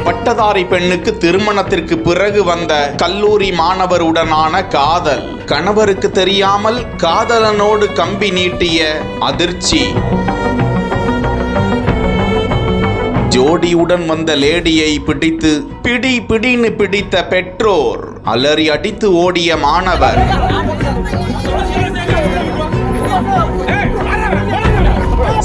பட்டதாரி பெண்ணுக்கு திருமணத்திற்கு பிறகு வந்த கல்லூரி மாணவருடனான காதல். கணவருக்கு தெரியாமல் காதலனோடு கம்பி நீட்டிய அதிர்ச்சி. ஜோடியுடன் வந்த லேடியை பிடித்து பிடின்னு பிடித்த பெற்றோர். அலறி அடித்து ஓடிய மாணவர்.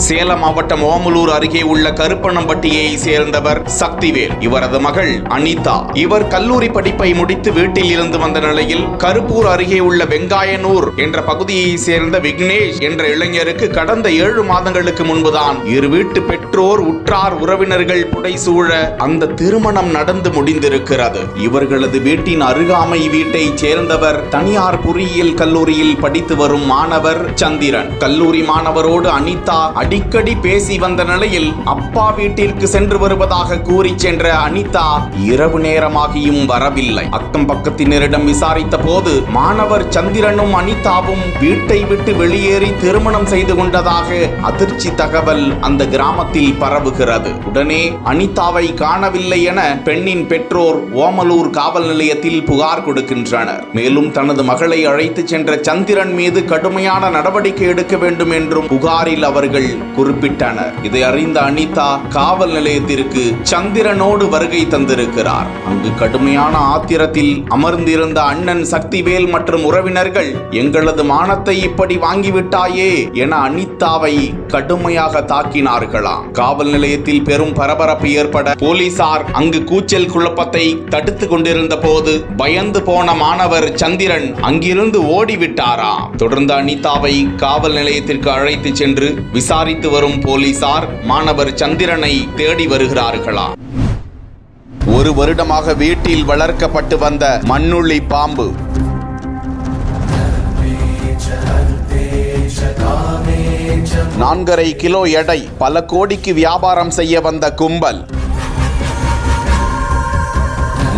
சேலம் மாவட்டம் ஓமலூர் அருகே உள்ள கருப்பணம்பட்டியை சேர்ந்தவர் சக்திவேல். இவரது மகள் அனிதா. இவர் கல்லூரி படிப்பை முடித்து வீட்டில் இருந்து வந்த நிலையில் கருப்பூர் அருகே உள்ள வெங்காயனூர் என்ற பகுதியை சேர்ந்த விக்னேஷ் என்ற இளைஞருக்கு கடந்த 7 மாதங்களுக்கு முன்புதான் இரு வீட்டு பெற்றோர் உற்றார் உறவினர்கள் புடைசூழ அந்த திருமணம் நடந்து முடிந்திருக்கிறது. இவர்களது வீட்டின் அருகாமை வீட்டை சேர்ந்தவர் தனியார் பொறியியல் கல்லூரியில் படித்து வரும் மாணவர் சந்திரன். கல்லூரி மாணவரோடு அனிதா அடிக்கடி பேசி வந்த நிலையில் அப்பா வீட்டிற்கு சென்று வருவதாக கூறி சென்ற அனிதா இரவு நேரமாகியும் வரவில்லை. அக்கம் பக்கத்தினரிடம் விசாரித்த போது மாணவர் சந்திரனும் அனிதாவும் வீட்டை விட்டு வெளியேறி திருமணம் செய்து கொண்டதாக அதிர்ச்சி தகவல் அந்த கிராமத்தில் பரவுகிறது. உடனே அனிதாவை காணவில்லை என பெண்ணின் பெற்றோர் ஓமலூர் காவல் நிலையத்தில் புகார் கொடுக்கின்றனர். மேலும் தனது மகளை அழைத்து சென்ற சந்திரன் மீது கடுமையான நடவடிக்கை எடுக்க வேண்டும் என்றும் புகாரில் அவர்கள் குறிப்பிட்டனர். இதை அறிந்த அனிதா காவல் நிலையத்திற்கு சந்திரனோடு வருகை தந்திருக்கிறார். அங்கு கடுமையான ஆத்திரத்தில் அமர்ந்திருந்த அண்ணன் சக்திவேல் மற்றும் உறவினர்கள் எங்களது மானத்தை இப்படி வாங்கிவிட்டாயே என அனிதாவை கடுமையாக தாக்கினார்களாம். காவல் நிலையத்தில் பெரும் பரபரப்பு ஏற்பட போலீசார் அங்கு கூச்சல் குழப்பத்தை தடுத்து கொண்டிருந்த போது பயந்து போன மாணவர் சந்திரன் அங்கிருந்து ஓடிவிட்டாராம். தொடர்ந்து அனிதாவை காவல் நிலையத்திற்கு அழைத்து சென்று விசாரித்து வரும் போலீசார் மாணவர் சந்திரனை தேடி வருகிறார்களாம். 1 வருடமாக வீட்டில் வளர்க்கப்பட்டு வந்த மண்ணுள்ளி பாம்பு. 4.5 கிலோ எடை, பல கோடிக்கு வியாபாரம் செய்ய வந்த கும்பல்.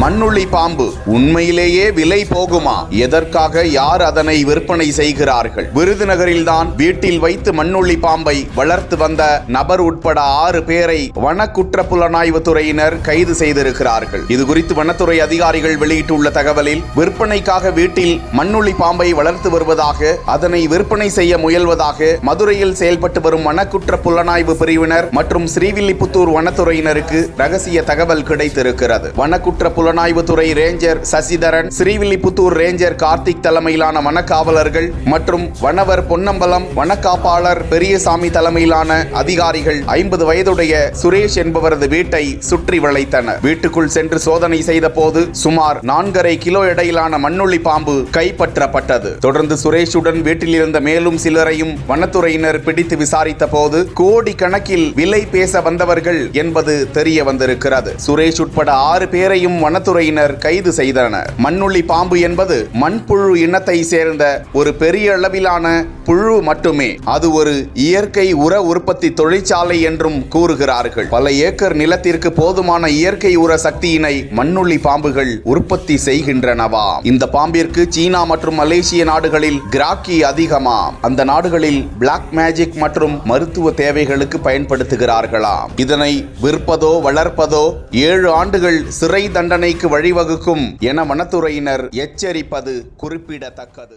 மண்ணுள்ளி பாம்பு உண்மையிலேயே விலை போகுமா? எதற்காக யார் அதனை விற்பனை செய்கிறார்கள்? விருதுநகரில்தான் வீட்டில் வைத்து மண்ணுள்ளி பாம்பை வளர்த்து வந்த நபர் உட்பட 6 பேரை வனக்குற்ற புலனாய்வு துறையினர் கைது செய்திருக்கிறார்கள். இது குறித்து வனத்துறை அதிகாரிகள் வெளியிட்டுள்ள தகவலில் விற்பனைக்காக வீட்டில் மண்ணுள்ளி பாம்பை வளர்த்து வருவதாக, அதனை விற்பனை செய்ய முயல்வதாக மதுரையில் செயல்பட்டு வரும் வனக்குற்ற புலனாய்வு பிரிவினர் மற்றும் ஸ்ரீவில்லிபுத்தூர் வனத்துறையினருக்கு ரகசிய தகவல் கிடைத்திருக்கிறது. வனக்குற்ற புலனாய்வுத்துறை ரேஞ்சர் சசிதரன், ஸ்ரீவில்லிபுத்தூர் ரேஞ்சர் கார்த்திக் தலைமையிலான வனக்காவலர்கள் மற்றும் வனவர் பொன்னம்பலம், வனக்காப்பாளர் பெரியசாமி தலைமையிலான அதிகாரிகள் 50 வயதுடைய சுரேஷ் என்பவரது வீட்டை சுற்றி வளைத்தனர். வீட்டுக்குள் சென்று சோதனை செய்த போது சுமார் 4.5 கிலோ எடையிலான மண்ணுள்ளி பாம்பு கைப்பற்றப்பட்டது. தொடர்ந்து சுரேஷுடன் வீட்டில் இருந்த மேலும் சிலரையும் வனத்துறையினர் பிடித்து விசாரித்த போது கோடி கணக்கில் விலை பேச வந்தவர்கள் என்பது தெரிய வந்திருக்கிறது. சுரேஷ் உட்பட 6 பேரையும் வனத்துறையினர் கைது செய்தனர். மண்ணுள்ளி பாம்பு என்பது மண்புழு இனத்தை சேர்ந்த ஒரு பெரிய அளவிலான புழு மட்டுமே. அது ஒரு இயற்கை உர உற்பத்தி தொழிற்சாலை என்றும் கூறுகிறார்கள். பல ஏக்கர் நிலத்திற்கு போதுமான இயற்கை உர சக்தியினை மண்ணுள்ளி பாம்புகள் உற்பத்தி செய்கின்றனவா. இந்த பாம்பிற்கு சீனா மற்றும் மலேசிய நாடுகளில் கிராக்கி அதிகமாம். அந்த நாடுகளில் பிளாக் மேஜிக் மற்றும் மருத்துவ தேவைகளுக்கு பயன்படுத்துகிறார்களாம். இதனை விற்பதோ வளர்ப்பதோ 7 ஆண்டுகள் சிறை தண்டனைக்கு வழிவகுக்கும் என வனத்துறையினர் எச்சரிப்பது குறிப்பிடத்தக்கது.